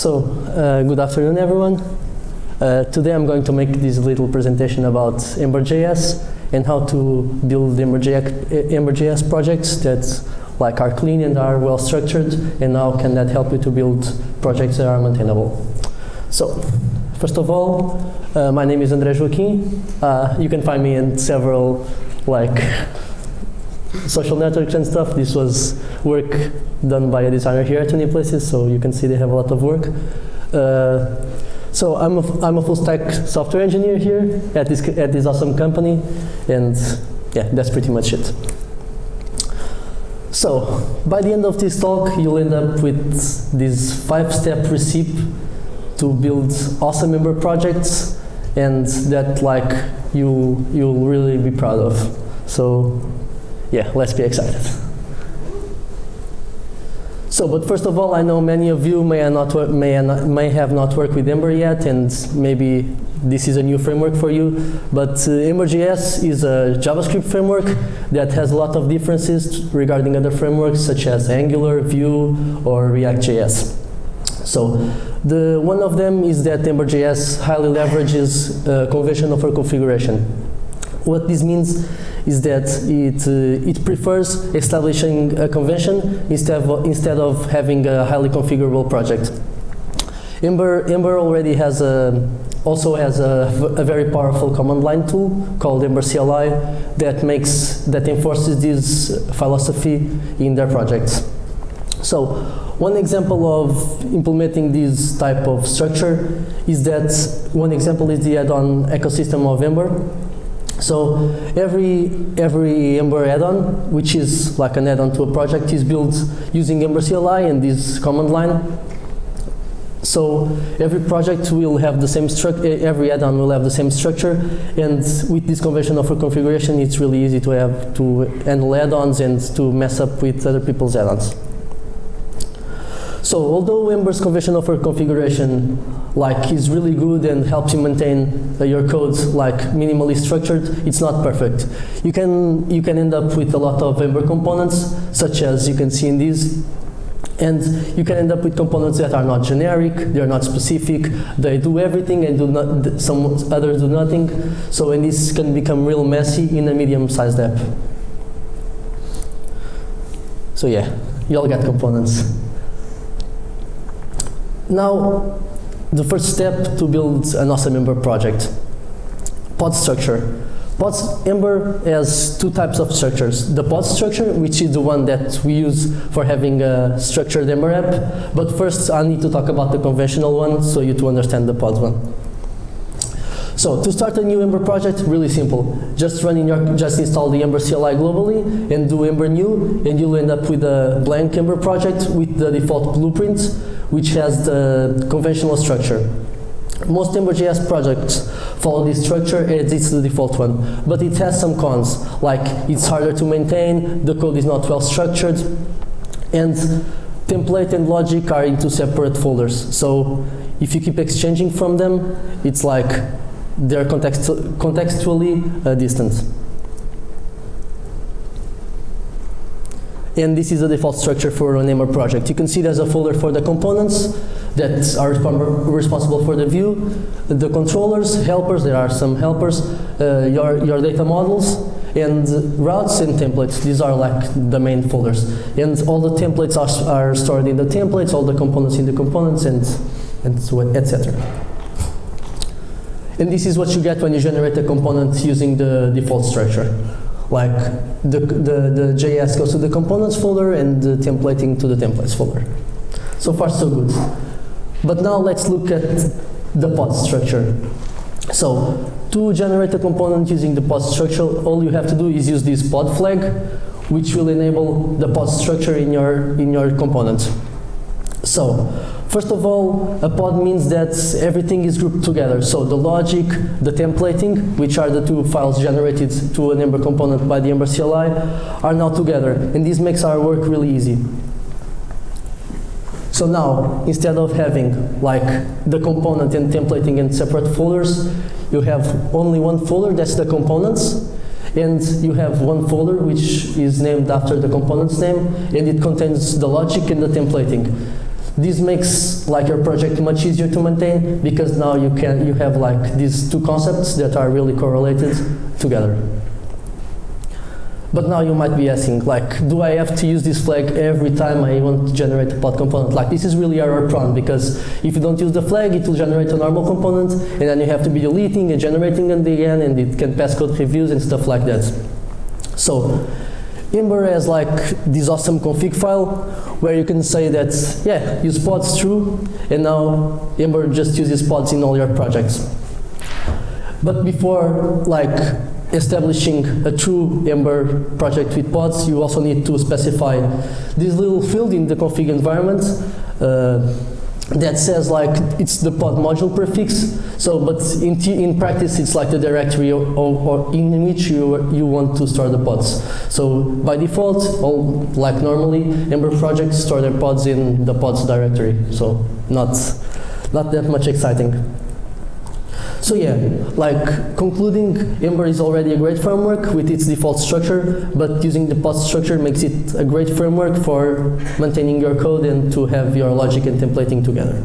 Good afternoon, everyone. Today I'm going to make this little presentation about Ember.js and how to build Ember.js projects that are clean and are well structured, and how can that help you to build projects that are maintainable. So, first of all, my name is André Joaquim. You can find me in several social networks and stuff. This was work done by a designer here at Uniplaces, so you can see they have a lot of work. So I'm a full stack software engineer here at this awesome company, and yeah, that's pretty much it. So by the end of this talk, you'll end up with this 5-step recipe to build awesome Ember projects, and that you'll really be proud of. So yeah, let's be excited. So, but first of all, I know many of you may have not worked with Ember yet, and maybe this is a new framework for you. But Ember.js is a JavaScript framework that has a lot of differences regarding other frameworks such as Angular, Vue, or React.js. So, one of them is that Ember.js highly leverages convention over configuration. What this means is that it prefers establishing a convention instead of having a highly configurable project. Ember already also has a very powerful command line tool called Ember CLI that enforces this philosophy in their projects. So one example of implementing this type of structure is the add-on ecosystem of Ember. So every Ember add-on, which is like an add-on to a project, is built using Ember CLI and this command line. So every project will have the same structure, every add-on will have the same structure, and with this convention over configuration, it's really easy to handle add-ons and to mess up with other people's add-ons. So although Ember's convention over configuration is really good and helps you maintain your code minimally structured, it's not perfect. You can end up with a lot of Ember components, such as you can see in these, and you can end up with components that are not generic, they are not specific, they do everything and some others do nothing. So and this can become real messy in a medium-sized app. So yeah, you all got components. Now, the first step to build an awesome Ember project. Pod structure. Ember has two types of structures. The pod structure, which is the one that we use for having a structured Ember app. But first, I need to talk about the conventional one so you to understand the pod one. So to start a new Ember project, really simple. Just install the Ember CLI globally and do Ember new, and you'll end up with a blank Ember project with the default blueprint, which has the conventional structure. Most Ember.js projects follow this structure as it's the default one, but it has some cons, like it's harder to maintain, the code is not well structured, and template and logic are into separate folders. So if you keep exchanging from them, it's like they're contextually distant. And this is the default structure for an Ember project. You can see there's a folder for the components that are responsible for the view, the controllers, helpers, there are some helpers, your data models, and routes and templates. These are the main folders. And all the templates are stored in the templates, all the components in the components, and etc. And this is what you get when you generate a component using the default structure. The JS goes to the components folder and the templating to the templates folder. So far, so good. But now let's look at the pod structure. So to generate a component using the pod structure, all you have to do is use this pod flag, which will enable the pod structure in your component. So first of all, a pod means that everything is grouped together. So the logic, the templating, which are the two files generated to an Ember component by the Ember CLI, are now together. And this makes our work really easy. So now, instead of having the component and templating in separate folders, you have only one folder, that's the components, and you have one folder which is named after the component's name, and it contains the logic and the templating. this makes like your project much easier to maintain, because now you have like these two concepts that are really correlated together. But now you might be asking, like, do I have to use this flag every time I want to generate a pod component? Like, this is really error-prone, because if you don't use the flag, it will generate a normal component, and then you have to be deleting and generating it again, and it can pass code reviews and stuff like that. So, Ember has like this awesome config file where you can say that, yeah, use pods true, and now Ember just uses pods in all your projects. But before, like, establishing a true Ember project with pods, you also need to specify this little field in the config environment that says like it's the pod module prefix. So, but in practice, it's like the directory or in which you want to store the pods. So by default, like normally, Ember projects store their pods in the pods directory. So not that much exciting. So yeah, like concluding, Ember is already a great framework with its default structure, but using the pod structure makes it a great framework for maintaining your code and to have your logic and templating together.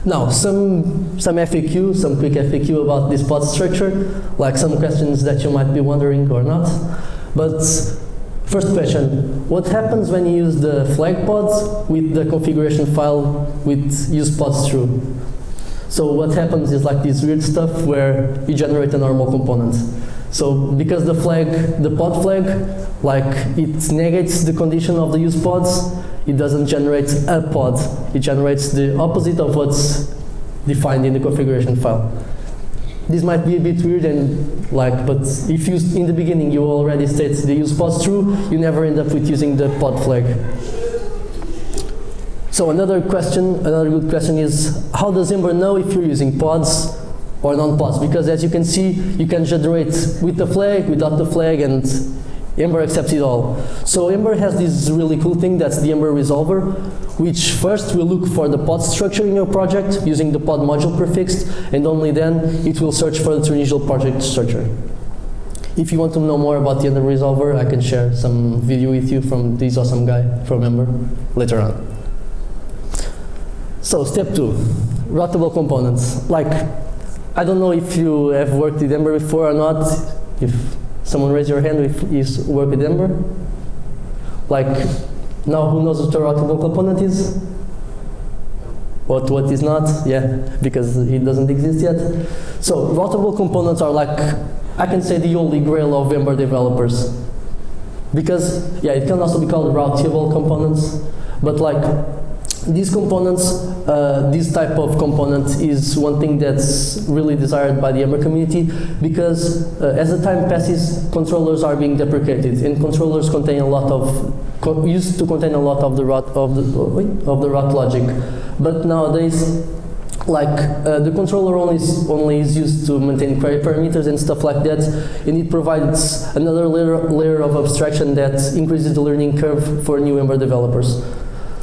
Now, some FAQ, some quick FAQ about this pod structure, like some questions that you might be wondering or not. But first question, what happens when you use the flag pods with the configuration file with use pods true? So what happens is like this weird stuff where you generate a normal component. So because the pod flag, like it negates the condition of the use pods, it doesn't generate a pod. It generates the opposite of what's defined in the configuration file. This might be a bit weird and like, but if you in the beginning you already state the use pods true, you never end up with using the pod flag. So another good question is, how does Ember know if you're using pods or non-pods? Because as you can see, you can generate with the flag, without the flag, and Ember accepts it all. So Ember has this really cool thing, that's the Ember resolver, which first will look for the pod structure in your project using the pod module prefix, and only then it will search for the initial project structure. If you want to know more about the Ember resolver, I can share some video with you from this awesome guy from Ember later on. So step 2, routable components. Like, I don't know if you have worked with Ember before or not. If someone raise your hand if you work with Ember. Like, now who knows what a routable component is? What is not? Yeah, because it doesn't exist yet. So routable components are like, I can say the holy grail of Ember developers. Because, yeah, it can also be called routable components, but like, these components, this type of component is one thing that's really desired by the Ember community, because as the time passes, controllers are being deprecated, and controllers contain a lot of used to contain a lot of the route route logic, but nowadays, like the controller only is used to maintain query parameters and stuff like that, and it provides another layer of abstraction that increases the learning curve for new Ember developers.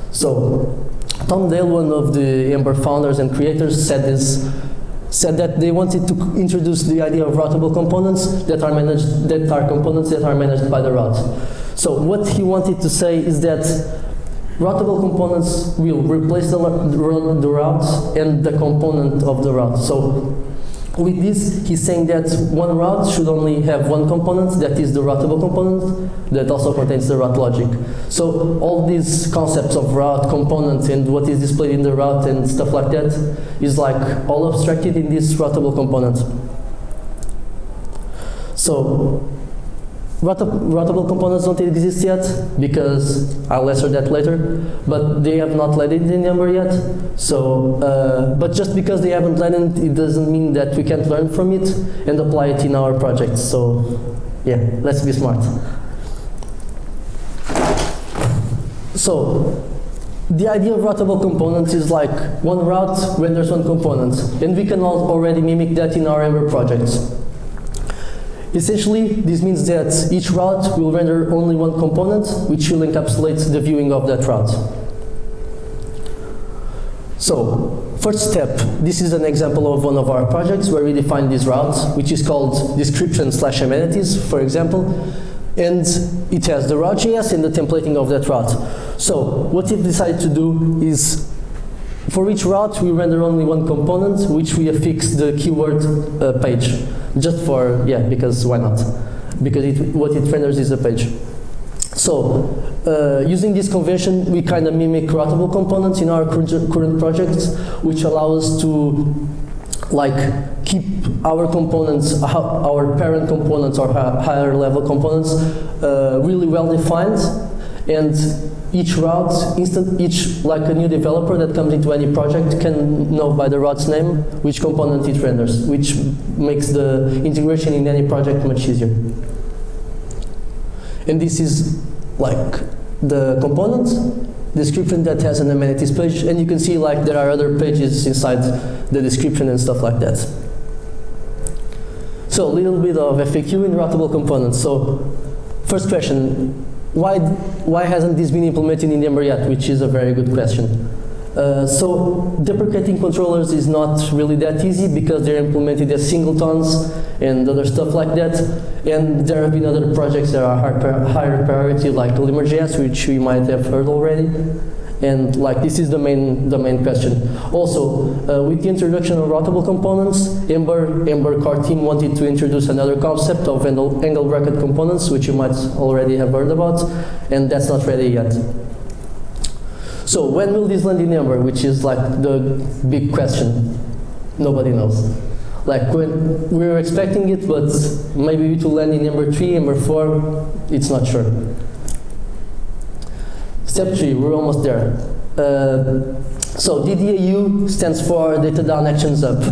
So, Tom Dale, one of the Ember founders and creators, said that they wanted to introduce the idea of routable components that are components that are managed by the route. So what he wanted to say is that routable components will replace the route and the component of the route. So with this, he's saying that one route should only have one component, that is the routable component, that also contains the route logic. So all these concepts of route, component, and what is displayed in the route and stuff like that is like all abstracted in this routable component. So routable components don't exist yet, because I'll answer that later, but they have not landed in Ember yet. So, but just because they haven't landed, it doesn't mean that we can't learn from it and apply it in our projects. So, yeah, let's be smart. So, the idea of routable components is like one route renders one component, and we can already mimic that in our Ember projects. Essentially, this means that each route will render only one component, which will encapsulate the viewing of that route. So, first step, this is an example of one of our projects where we define this route, which is called description/amenities, for example. and it has the route.js and the templating of that route. So what we've decided to do is, for each route, we render only one component, which we affix the keyword page, just for, because why not? Because what it renders is a page. So, using this convention, we kind of mimic routable components in our current projects, which allow us to keep our components, our parent components or higher level components really well defined, and each route, like a new developer that comes into any project can know by the route's name which component it renders, which makes the integration in any project much easier. And this is like the component description that has an amenities page, and you can see there are other pages inside the description and stuff like that. So a little bit of FAQ in routable components. So first question, why hasn't this been implemented in Ember yet? Which is a very good question. So deprecating controllers is not really that easy because they're implemented as singletons and other stuff like that. And there have been other projects that are higher priority, like Limmer.js, which we might have heard already. And this is the main question. Also, with the introduction of routable components, Ember core team wanted to introduce another concept of angle bracket components, which you might already have heard about, and that's not ready yet. So when will this land in Ember, which is the big question? Nobody knows. When we were expecting it, but maybe it will land in Ember 3, Ember 4, it's not sure. Step 3, we're almost there. So DDAU stands for Data Down Actions Up.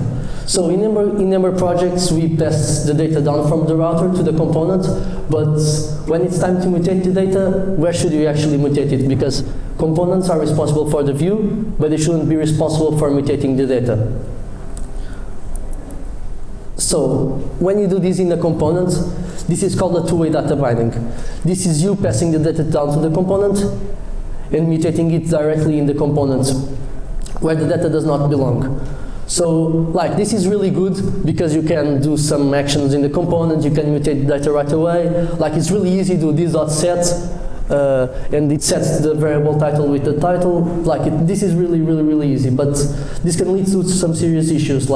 So in Ember projects, we pass the data down from the router to the component, but when it's time to mutate the data, where should we actually mutate it? Because components are responsible for the view, but they shouldn't be responsible for mutating the data. So when you do this in the component, this is called a two-way data binding. This is you passing the data down to the component and mutating it directly in the component where the data does not belong. So this is really good because you can do some actions in the component, you can mutate the data right away. It's really easy to do this.set and it sets the variable title with the title. This is really easy, but this can lead to some serious issues,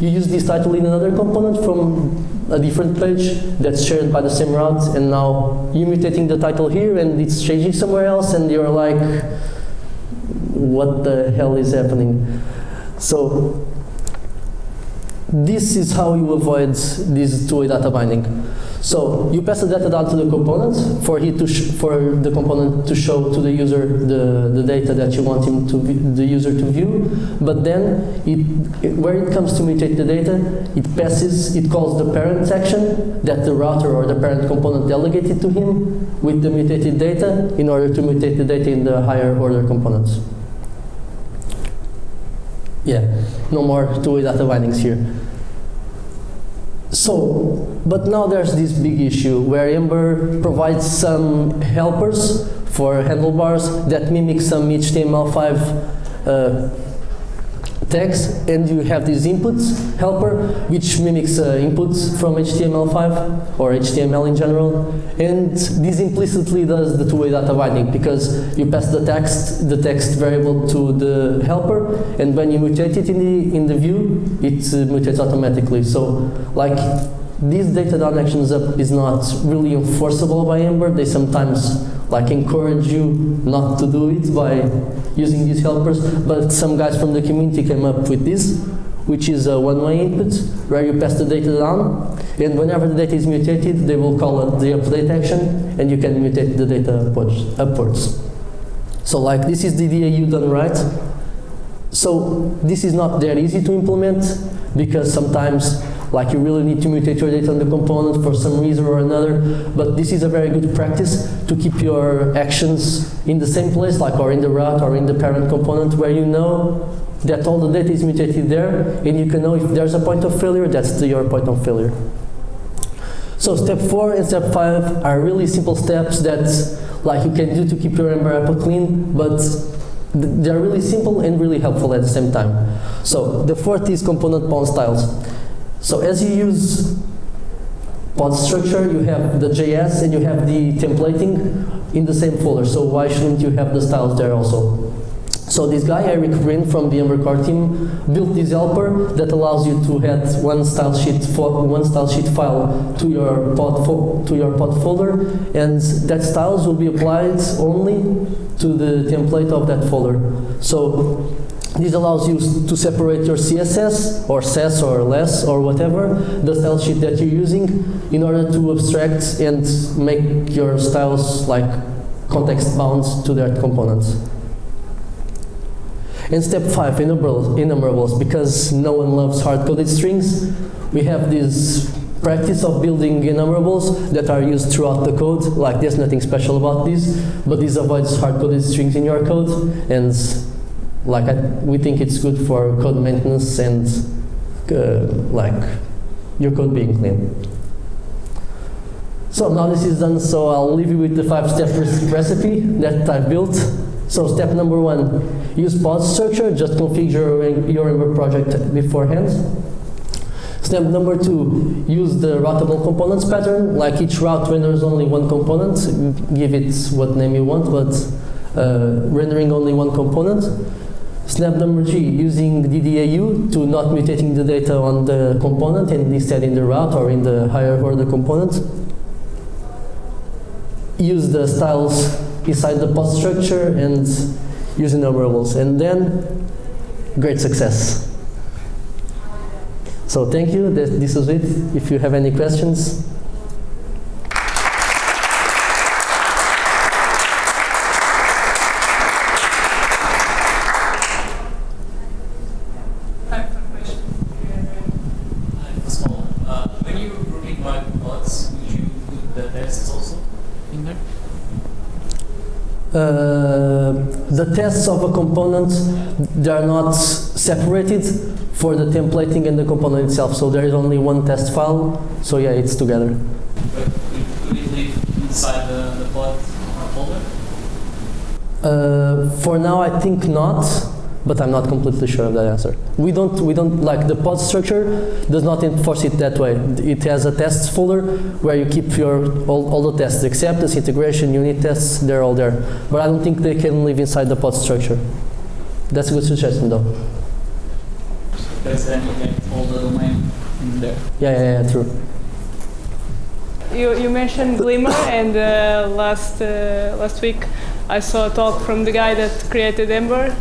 you use this title in another component from a different page that's shared by the same route, and now you're mutating the title here and it's changing somewhere else, and you're what the hell is happening? So this is how you avoid this two-way data binding. So you pass the data down to the component for the component to show to the user the data that you want the user to view. But then where it comes to mutate the data, it calls the parent action that the router or the parent component delegated to him with the mutated data in order to mutate the data in the higher order components. No more two-way data bindings here. So, but now there's this big issue where Ember provides some helpers for handlebars that mimic some HTML5 tags, and you have this inputs helper which mimics inputs from HTML5 or HTML in general, and this implicitly does the two-way data binding because you pass the text variable to the helper, and when you mutate it in the view, it mutates automatically. So this data down actions up is not really enforceable by Ember. They sometimes encourage you not to do it by using these helpers, but some guys from the community came up with this, which is a one-way input where you pass the data down, and whenever the data is mutated, they will call it the update action, and you can mutate the data upwards. So this is the DAU done right. So this is not that easy to implement because sometimes you really need to mutate your data on the component for some reason or another, but this is a very good practice to keep your actions in the same place, or in the route or in the parent component, where you know that all the data is mutated there, and you can know if there's a point of failure, that's your point of failure. So step 4 and step 5 are really simple steps that you can do to keep your Ember apple clean, but they're really simple and really helpful at the same time. So the fourth is component bound styles. So as you use pod structure, you have the JS, and you have the templating in the same folder. So why shouldn't you have the styles there also? So this guy, Eric Brin from the Ember core team, built this helper that allows you to add one style sheet file to your pod folder, and that styles will be applied only to the template of that folder. So this allows you to separate your CSS or SES or LESS or whatever, the style sheet that you're using, in order to abstract and make your styles like context bound to their components. And step 5, enumerables. Because no one loves hard-coded strings, we have this practice of building enumerables that are used throughout the code. Like, there's nothing special about this, but this avoids hard-coded strings in your code, and like we think it's good for code maintenance and like your code being clean. So now this is done, so I'll leave you with the 5-step recipe that I built. So step number 1, use pod structure, just configure your Ember project beforehand. Step number 2, use the routable components pattern, like each route renders only one component, give it what name you want, but rendering only one component. Step number 3, using DDAU to not mutating the data on the component and instead in the route or in the higher order component. Use the styles inside the pod structure and use enumerables, and then great success. So thank you, this is it. If you have any questions. When you grouping by pods, would you put the tests also in there? The tests of a component, they are not separated for the templating and the component itself, so there is only one test file, so yeah, it's together. But could it live inside the pod folder? For now, I think not, but I'm not completely sure of that answer. We don't like the pod structure does not enforce it that way. It has a tests folder where you keep all the tests, acceptance, integration, unit tests, they're all there. But I don't think they can live inside the pod structure. That's a good suggestion though. Because then you get all the domain in there. Yeah, true. You mentioned Glimmer, and last week I saw a talk from the guy that created Ember.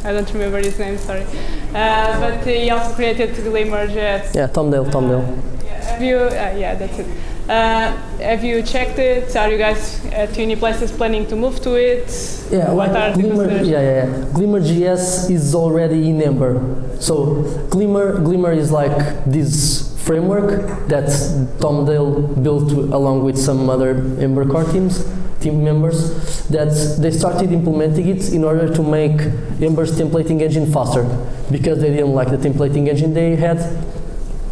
I don't remember his name, sorry. But he also created Glimmer.js. Yeah, Tom Dale. Have you? Yeah, that's it. Have you checked it? Are you guys at Uniplaces planning to move to it? Yeah, What are the Glimmer. considerations? Glimmer.js is already in Ember. So Glimmer is like this framework that Tom Dale built along with some other Ember core team members, that they started implementing it in order to make Ember's templating engine faster, because they didn't like the templating engine they had.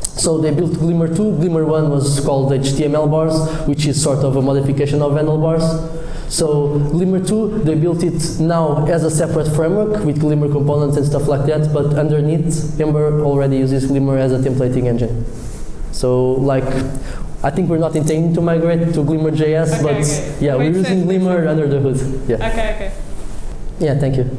So they built Glimmer 2. Glimmer 1 was called HTML bars, which is sort of a modification of handlebars. So Glimmer 2, they built it now as a separate framework with Glimmer components and stuff like that, but underneath, Ember already uses Glimmer as a templating engine. So like, I think we're not intending to migrate to Glimmer.js, but yeah, we're using Glimmer under the hood. Yeah. Okay. Yeah, thank you.